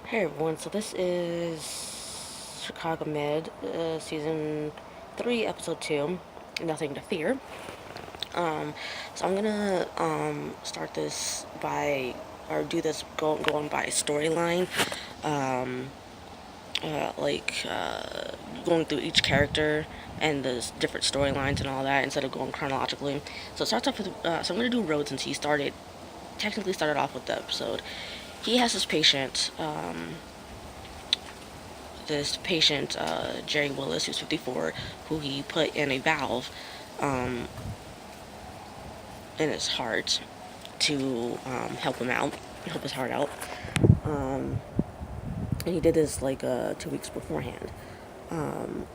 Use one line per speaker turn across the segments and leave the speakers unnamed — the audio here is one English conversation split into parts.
Hey everyone, so this is Chicago Med, season 3, episode 2, Nothing to Fear. So I'm gonna start this by, or do this going by storyline, um, like going through each character and the different storylines and all that instead of going chronologically. So it starts off with, so I'm gonna do Rhodes since he technically started off with the episode. He has this patient, Jerry Willis, who's 54, who he put in a valve um, in his heart to help him out, help his heart out. Um, and he did this like 2 weeks beforehand.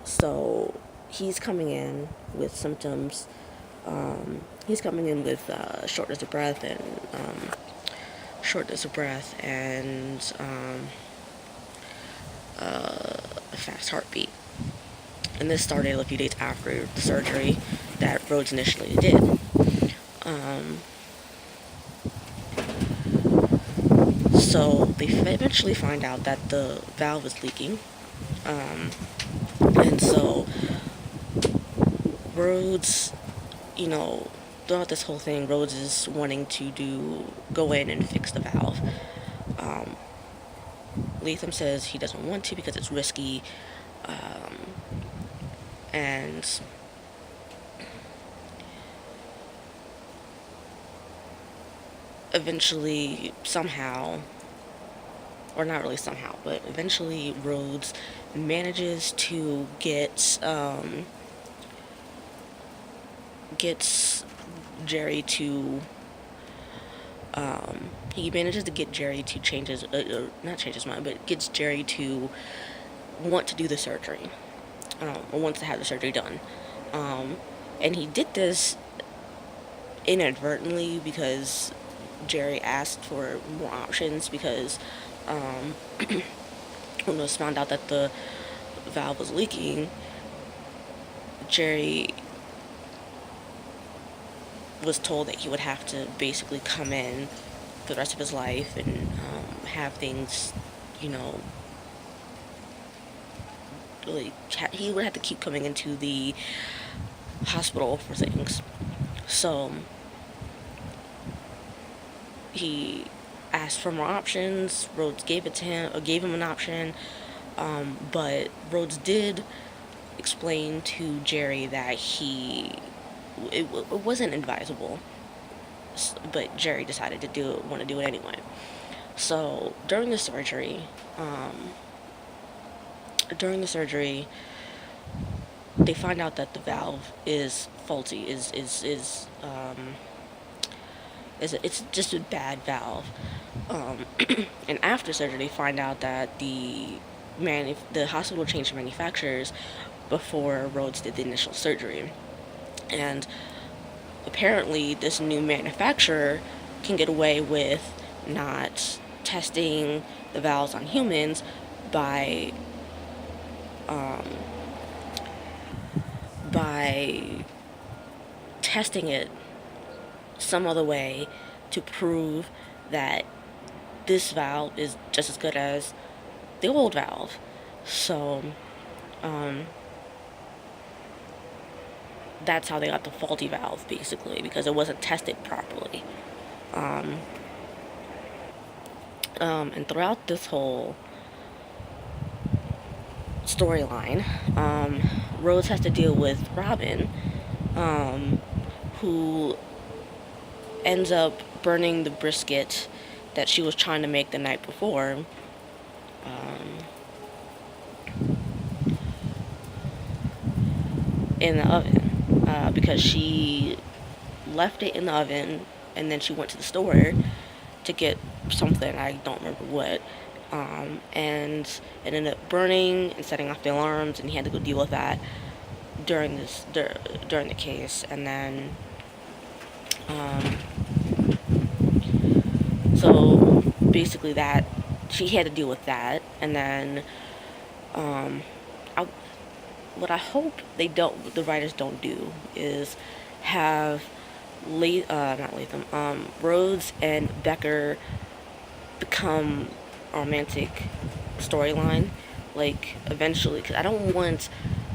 So he's coming in with symptoms. He's coming in with shortness of breath and a fast heartbeat. And this started a few days after the surgery that Rhodes initially did. So they eventually find out that the valve is leaking. And so Rhodes, throughout this whole thing, Rhodes is wanting to go in and fix the valve. Latham says he doesn't want to because it's risky. And eventually, somehow, or not really somehow, but eventually Rhodes manages to gets Jerry to he manages to get Jerry to change his not change his mind, but gets Jerry to want to do the surgery, or wants to have the surgery done. And he did this inadvertently because Jerry asked for more options because when it was found out that the valve was leaking, Jerry was told that he would have to basically come in for the rest of his life and have things, really, he would have to keep coming into the hospital for things. So he asked for more options. Rhodes gave him an option, but Rhodes did explain to Jerry that it wasn't advisable, but Jerry decided to want to do it anyway. So during the surgery, they find out that the valve is faulty. It's just a bad valve. And after surgery, they find out that the hospital changed manufacturers before Rhodes did the initial surgery. And apparently this new manufacturer can get away with not testing the valves on humans by testing it some other way to prove that this valve is just as good as the old valve. So that's how they got the faulty valve, basically, because it wasn't tested properly. And throughout this whole storyline, Rose has to deal with Robin, who ends up burning the brisket that she was trying to make the night before. In the oven, because she left it in the oven and then she went to the store to get something, I don't remember what, and it ended up burning and setting off the alarms, and he had to go deal with that during the case. And then so basically that she had to deal with that. And then what I hope the writers don't do is have not Latham, Rhodes and Becker become romantic storyline. Like, eventually, because I don't want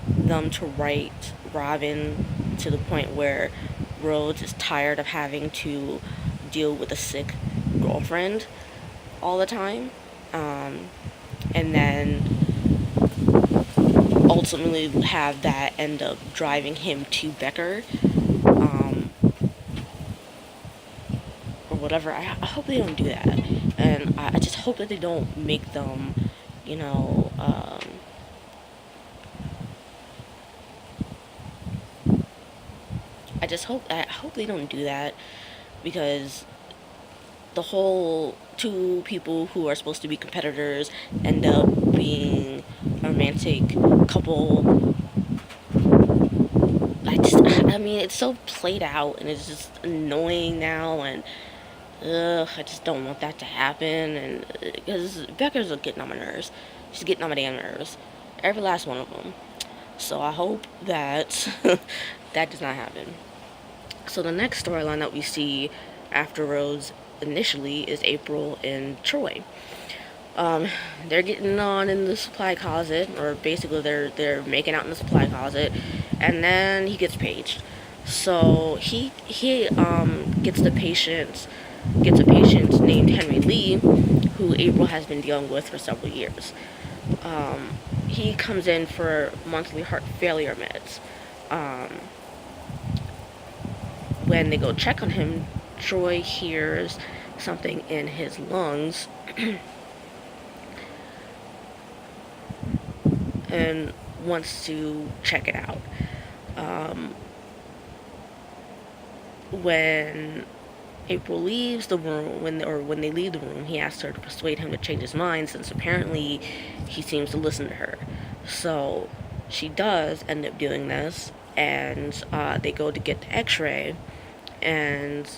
them to write Robin to the point where Rhodes is tired of having to deal with a sick girlfriend all the time. And then ultimately have that end up driving him to Becker, or whatever. I hope they don't do that. And I just hope that they don't make them, you know, I hope they don't do that, because the whole two people who are supposed to be competitors end up being a romantic couple. I mean, it's so played out and it's just annoying now, and I just don't want that to happen. And because Becca's getting on my nerves, she's getting on my damn nerves, every last one of them. So I hope that that does not happen. So the next storyline that we see after Rhodes initially is April and Choi. They're getting on in the supply closet, or basically they're making out in the supply closet, and then he gets paged. So he gets a patient named Henry Lee, who April has been dealing with for several years. He comes in for monthly heart failure meds. When they go check on him, Troy hears something in his lungs and wants to check it out. When April leaves the room, when they leave the room, he asks her to persuade him to change his mind, since apparently he seems to listen to her. So she does end up doing this, and they go to get the X-ray, and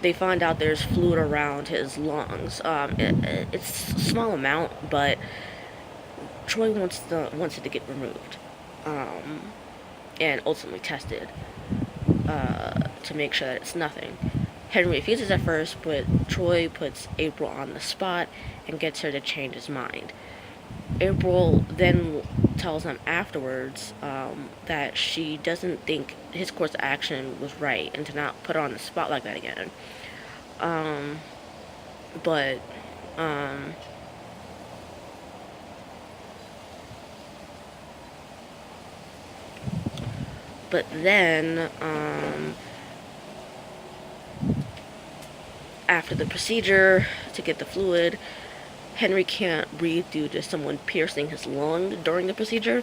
they find out there's fluid around his lungs. It's a small amount, but Troy wants it to get removed, and ultimately tested, to make sure that it's nothing. Henry refuses at first, but Troy puts April on the spot and gets her to change his mind. April then tells him afterwards that she doesn't think his course of action was right, and to not put her on the spot like that again. But then after the procedure to get the fluid, Henry can't breathe due to someone piercing his lung during the procedure.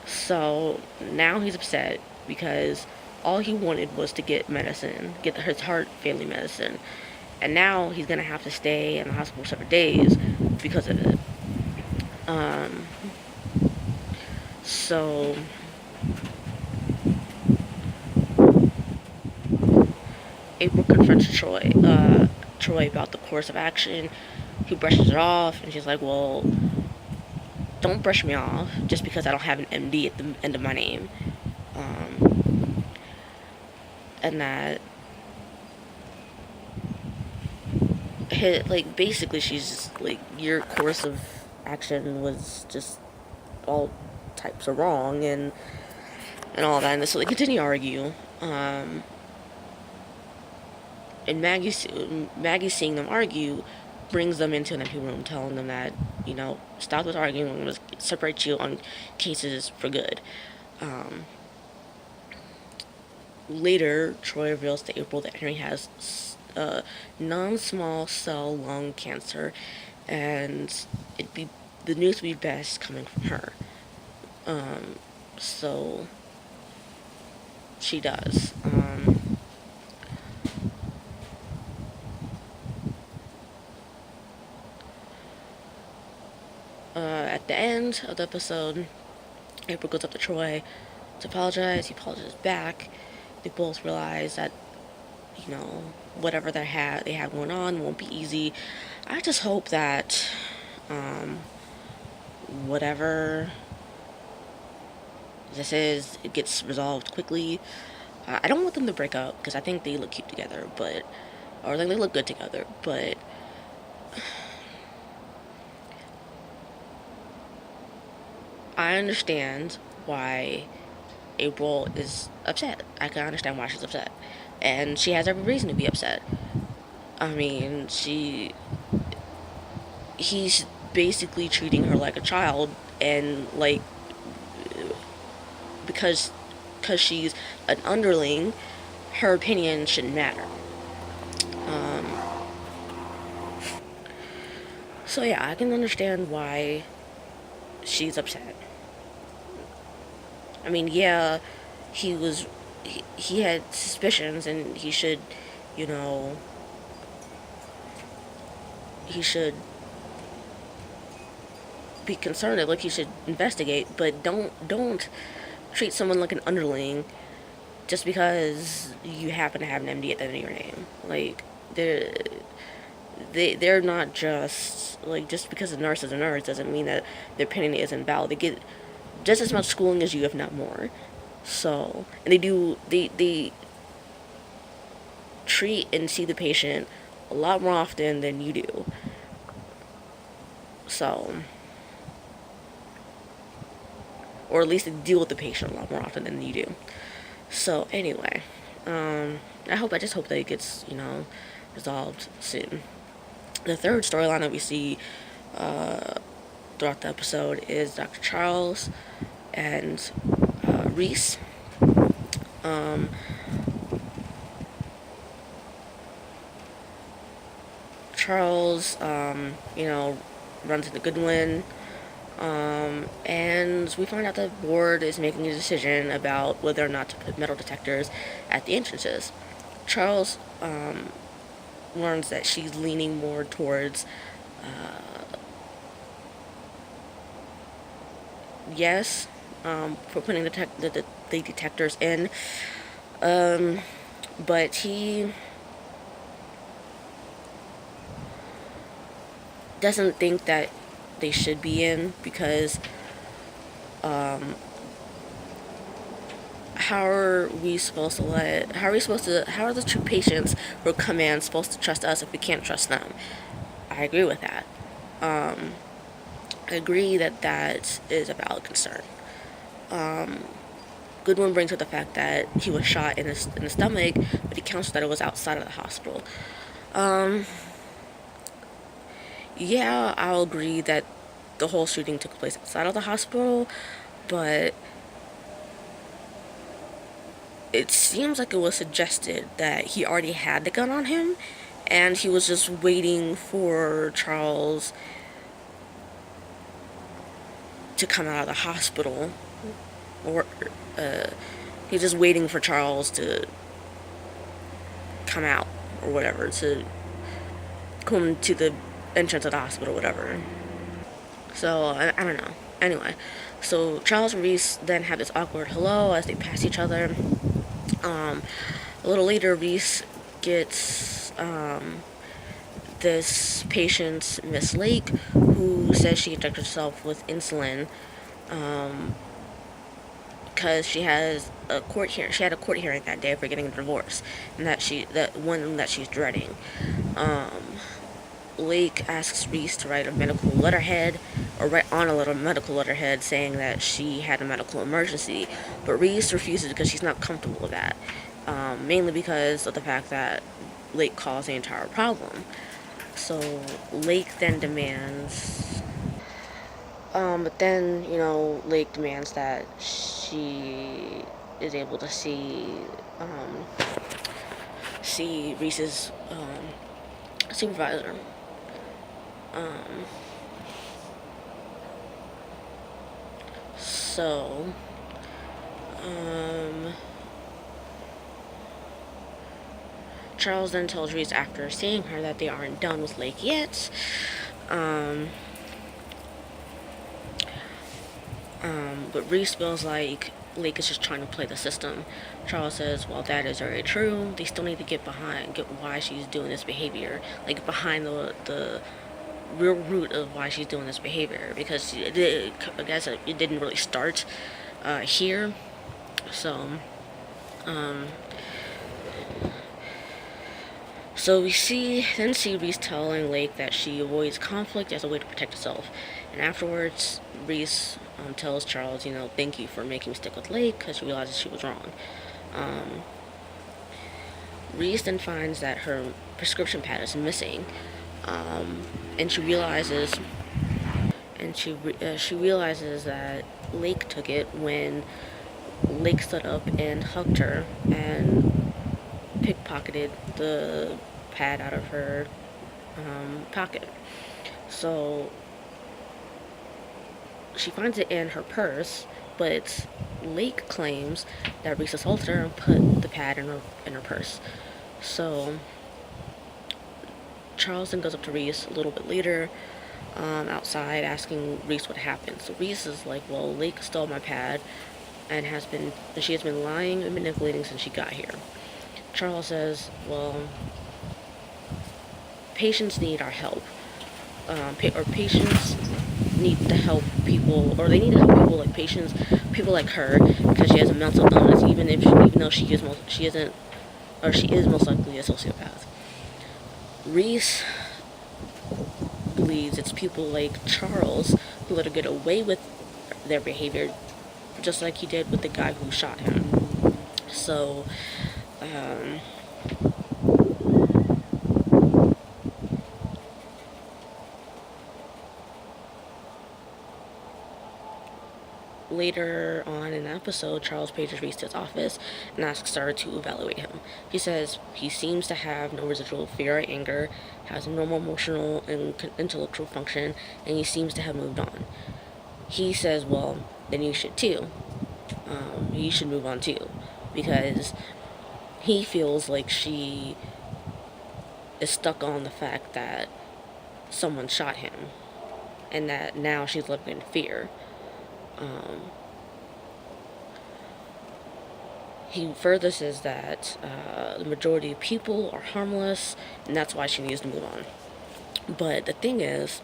So now he's upset because all he wanted was to get medicine, get his heart failure medicine. And now he's going to have to stay in the hospital for several days because of it. So April confronts Troy about the course of action. He brushes it off, and she's like, well, don't brush me off just because I don't have an MD at the end of my name. And that, like, basically she's just like, your course of action was just all types of wrong, and all that. And so they continue to argue. And Maggie seeing them argue brings them into an empty room, telling them that, stop this arguing, I'm going to separate you on cases for good. Later, Troy reveals to April that Henry has non-small cell lung cancer, and the news would be best coming from her. So she does. At the end of the episode, April goes up to Troy to apologize. He apologizes back. They both realize that, whatever they have going on won't be easy. I just hope that whatever this is, it gets resolved quickly. I don't want them to break up because I think they look cute together, or like they look good together, but I understand why April is upset. I can understand why she's upset. And she has every reason to be upset. I mean, he's basically treating her like a child, and like, because she's an underling, her opinion shouldn't matter. Um, so yeah, I can understand why she's upset. I mean, yeah, he was he had suspicions, and he should, you know, he should be concerned. Like, he should investigate, but don't treat someone like an underling just because you happen to have an MD at the end of your name. Like, they're not just because a nurse is a nurse doesn't mean that their opinion isn't valid. They get just as much schooling as you, if not more. So, and they treat and see the patient a lot more often than you do. So, or at least they deal with the patient a lot more often than you do. So anyway, I just hope that it gets, resolved soon. The third storyline that we see throughout the episode is Dr. Charles and Reese. Um, Charles, runs into Goodwin, and we find out the board is making a decision about whether or not to put metal detectors at the entrances. Charles learns that she's leaning more towards yes, for putting the detectors in, but he doesn't think that they should be in because how are the true patients who come in supposed to trust us if we can't trust them? I agree with that. I agree that that is a valid concern. Goodwin brings up the fact that he was shot in the stomach, but he counts that it was outside of the hospital. Yeah, I'll agree that the whole shooting took place outside of the hospital, but it seems like it was suggested that he already had the gun on him, and he was just waiting for Charles to come out of the hospital, or he's just waiting for Charles to come out, or whatever, to come to the entrance of the hospital, whatever. So, I don't know. Anyway, so Charles and Reese then have this awkward hello as they pass each other. A little later, Reese gets this patient, Miss Lake, who says she injected herself with insulin because she has a court hearing. She had a court hearing that day for getting a divorce, and that one that she's dreading. Lake asks Reese to write a medical letterhead, or write on a little medical letterhead saying that she had a medical emergency, but Reese refuses because she's not comfortable with that, mainly because of the fact that Lake caused the entire problem. So Lake then demands, but then, Lake demands that she is able to see Reese's supervisor. So, Charles then tells Reese after seeing her that they aren't done with Lake yet. But Reese feels like Lake is just trying to play the system. Charles says, well, that is very true. They still need to get why she's doing this behavior. Like, behind the real root of why she's doing this behavior. Because I guess it didn't really start here. So, Um, so we then see Reese telling Lake that she avoids conflict as a way to protect herself. And afterwards, Reese tells Charles, thank you for making me stick with Lake because she realizes she was wrong. Reese then finds that her prescription pad is missing, and she realizes that Lake took it when Lake stood up and hugged her and pickpocketed the pad out of her pocket. So she finds it in her purse, but Lake claims that Reese assaulted her and put the pad in her purse. So Charles then goes up to Reese a little bit later, outside, asking Reese what happened. So Reese is like, well, Lake stole my pad and she has been lying and manipulating since she got here. Charles says, well, patients need our help. Patients need to help people, or they need to help people like patients, people like her, because she has a mental illness, even though she is most likely a sociopath. Reese believes it's people like Charles who let her get away with their behavior, just like he did with the guy who shot him. So, later on in the episode, Charles pages Reese to his office and asks her to evaluate him. He says he seems to have no residual fear or anger, has a normal emotional and intellectual function, and he seems to have moved on. He says, well, then you should too. You should move on too, because he feels like she is stuck on the fact that someone shot him, and that now she's living in fear. He further says that the majority of people are harmless, and that's why she needs to move on. But the thing is,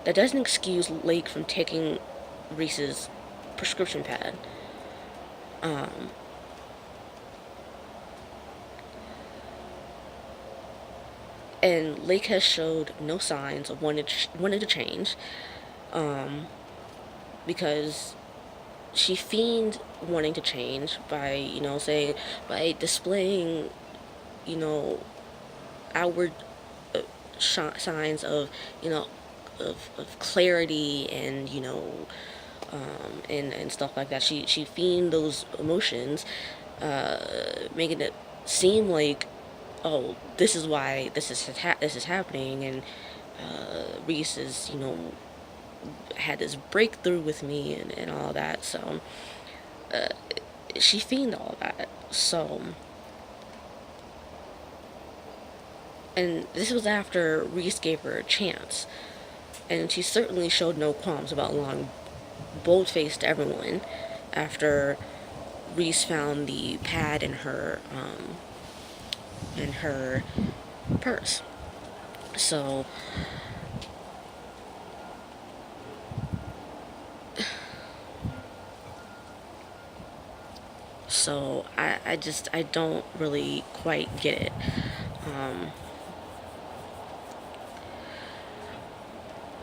that doesn't excuse Lake from taking Reese's prescription pad. And Lake has showed no signs of wanting to change, because she feigned wanting to change by, by displaying, outward signs of, of clarity and, and stuff like that. She feigned those emotions, making it seem like, oh, this is why this is happening, and Reese is, had this breakthrough with me and all that. So she feigned all that. So, and this was after Reese gave her a chance, and she certainly showed no qualms about lying bold-faced to everyone after Reese found the pad in her purse. So I don't really quite get it.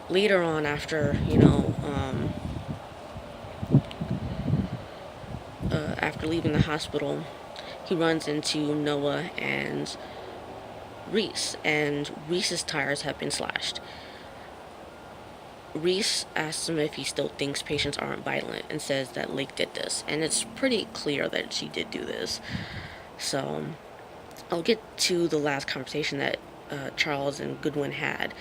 Later on, after after leaving the hospital, he runs into Noah and Reese, and Reese's tires have been slashed. Reese asks him if he still thinks patients aren't violent, and says that Lake did this, and it's pretty clear that she did do this. So I'll get to the last conversation that Charles and Goodwin had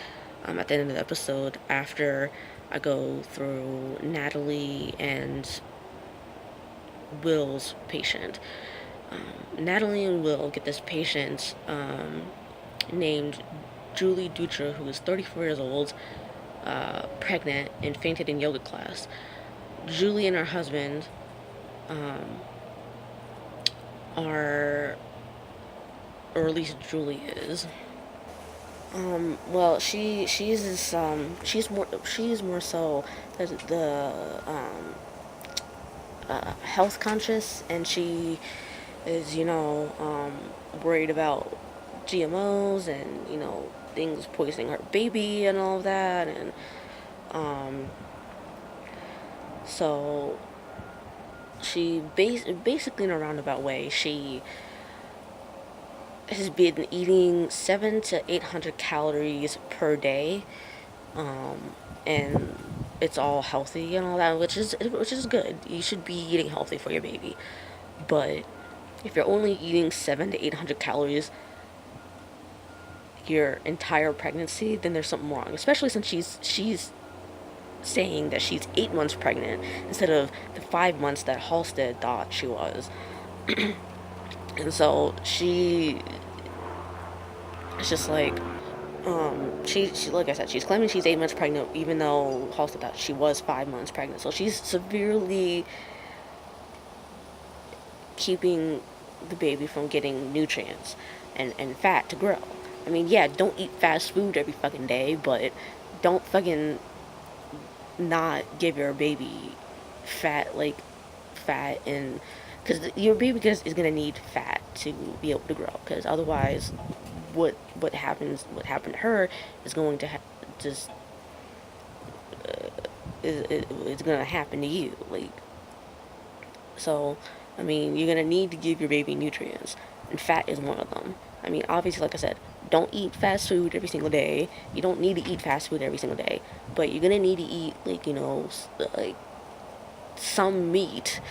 at the end of the episode, after I go through Natalie and Will's patient. Natalie and Will get this patient named Julie Dutra, who is 34 years old, pregnant, and fainted in yoga class. Julie and her husband are, or at least Julie is. Well, she's more so the health conscious, and she is, worried about GMOs and, things poisoning her baby and all of that. And um, so basically, in a roundabout way, she has been eating 700 to 800 calories per day, and it's all healthy and all that, which is good. You should be eating healthy for your baby, but if you're only eating 700 to 800 calories your entire pregnancy, then there's something wrong. Especially since she's saying that she's 8 months pregnant instead of the 5 months that Halstead thought she was. And so she it's just like, she like I said, she's claiming she's 8 months pregnant, even though Halstead thought she was 5 months pregnant. So she's severely keeping the baby from getting nutrients and fat to grow. I mean, yeah, don't eat fast food every fucking day, but don't fucking not give your baby fat, and because your baby is gonna need fat to be able to grow. Because otherwise, what happened to her is going to just it's gonna happen to you. So, I mean, you're gonna need to give your baby nutrients, and fat is one of them. I mean, obviously, like I said, don't eat fast food every single day. You don't need to eat fast food every single day, but you're gonna need to eat, like some meat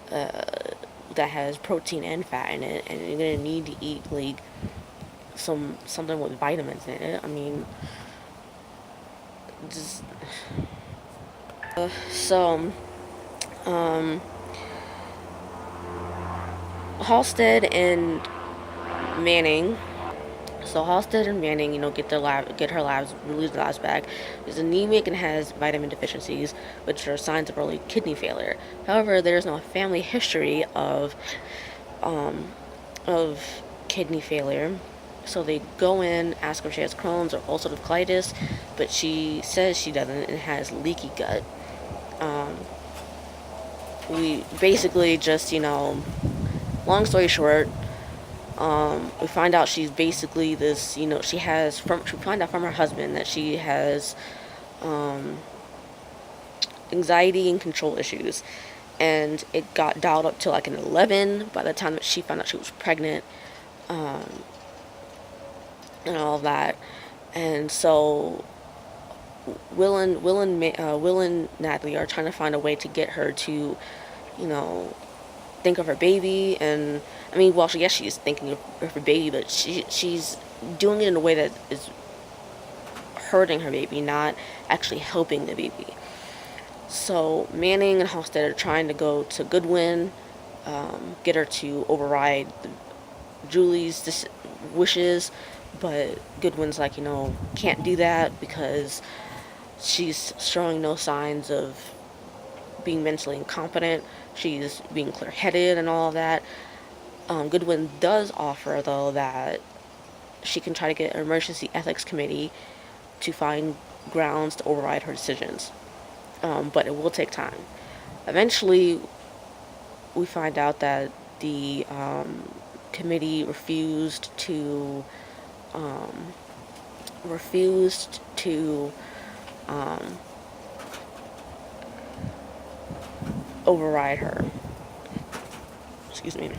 that has protein and fat in it, and you're gonna need to eat something with vitamins in it. I mean, just so Halstead and Manning. So Halstead and Manning, get her labs, release the labs back. Is anemic and has vitamin deficiencies, which are signs of early kidney failure. However, there is no family history of kidney failure. So they go in, ask her if she has Crohn's or ulcerative colitis, but she says she doesn't and has leaky gut. We basically just, long story short, we find out she's basically this, we find out from her husband that she has anxiety and control issues. And it got dialed up to like an 11 by the time that she found out she was pregnant, and all that. And so Will and Natalie are trying to find a way to get her to, think of her baby. And I mean, well, she's thinking of her baby, but she's doing it in a way that is hurting her baby, not actually helping the baby. So Manning and Halstead are trying to go to Goodwin, get her to override Julie's wishes, but Goodwin's like, can't do that because she's showing no signs of being mentally incompetent. She's being clear-headed and all of that. Goodwin does offer, though, that she can try to get an emergency ethics committee to find grounds to override her decisions. But it will take time. Eventually, we find out that the committee refused to override her. Excuse me.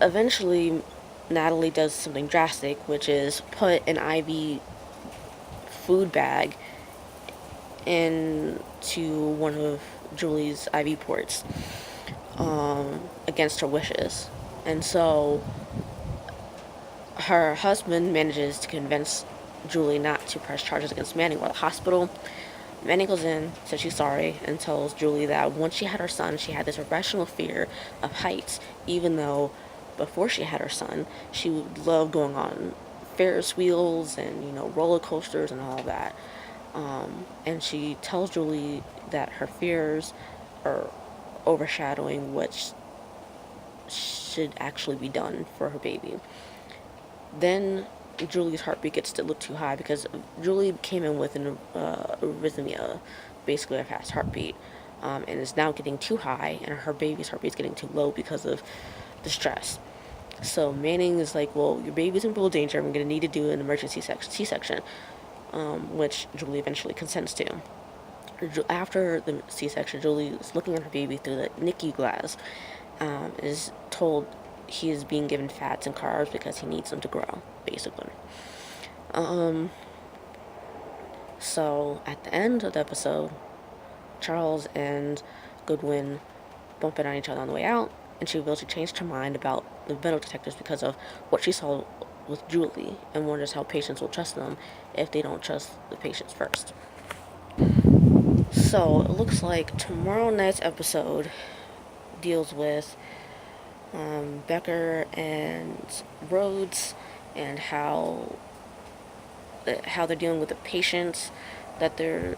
Eventually, Natalie does something drastic, which is put an IV food bag into one of Julie's IV ports, against her wishes. And so her husband manages to convince Julie not to press charges against Manning while at the hospital. Manning goes in, says she's sorry, and tells Julie that once she had her son, she had this irrational fear of heights, even though before she had her son, she would love going on Ferris wheels and, roller coasters and all that. And she tells Julie that her fears are overshadowing what should actually be done for her baby. Then Julie's heartbeat gets to look too high because Julie came in with an arrhythmia, basically a fast heartbeat, and is now getting too high, and her baby's heartbeat is getting too low because of the stress. So Manning is like, well, your baby's in real danger. I'm going to need to do an emergency C-section, which Julie eventually consents to. After the C-section, Julie is looking at her baby through the NICU glass, is told he is being given fats and carbs because he needs them to grow, basically. So at the end of the episode, Charles and Goodwin bump it on each other on the way out, and she reveals she changed her mind about the metal detectors because of what she saw with Julie, and wonders how patients will trust them if they don't trust the patients first. So it looks like tomorrow night's episode deals with Becker and Rhodes, and how they're dealing with the patients that their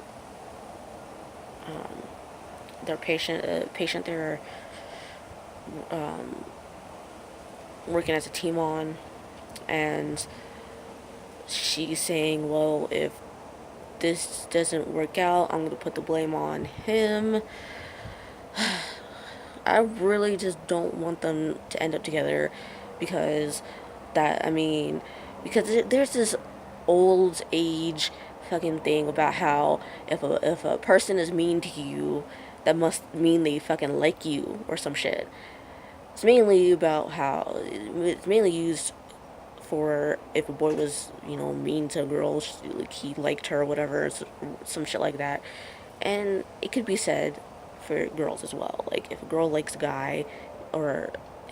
patient they're working as a team on, and she's saying, well, if this doesn't work out, I'm going to put the blame on him. I really just don't want them to end up together because there's this old age fucking thing about how if a person is mean to you, that must mean they fucking like you or some shit. It's mainly used for if a boy was, mean to a girl, like he liked her or whatever, some shit like that. And it could be said for girls as well. Like, if a girl likes a guy,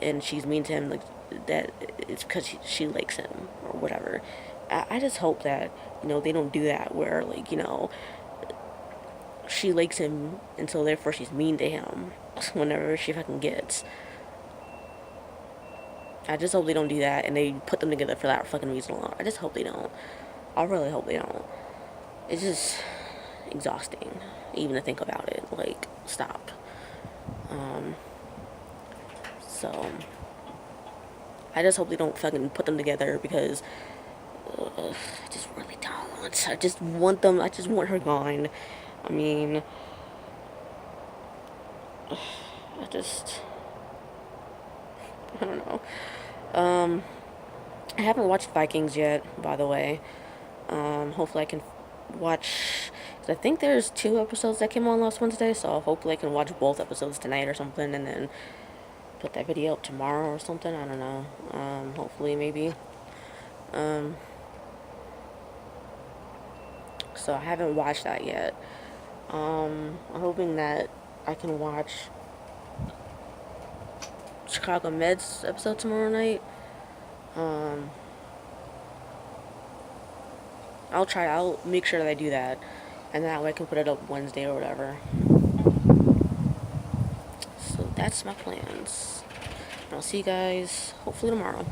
and she's mean to him, like, that it's because she likes him or whatever. I just hope that, they don't do that where, like, she likes him, and so therefore she's mean to him whenever she fucking gets. I just hope they don't do that, and they put them together for that fucking reason alone. I just hope they don't. I really hope they don't. It's just exhausting, even to think about it. Like, stop. So, I just hope they don't fucking put them together because I just really don't. I just want her gone. I mean, I don't know. I haven't watched Vikings yet, by the way. Hopefully I can watch, cause I think there's 2 episodes that came on last Wednesday, so hopefully I can watch both episodes tonight or something, and then put that video up tomorrow or something. I don't know. Hopefully, maybe. So I haven't watched that yet. I'm hoping that I can watch Chicago Med's episode tomorrow night. I'll make sure that I do that, and that way I can put it up Wednesday or whatever. So that's my plans. And I'll see you guys hopefully tomorrow.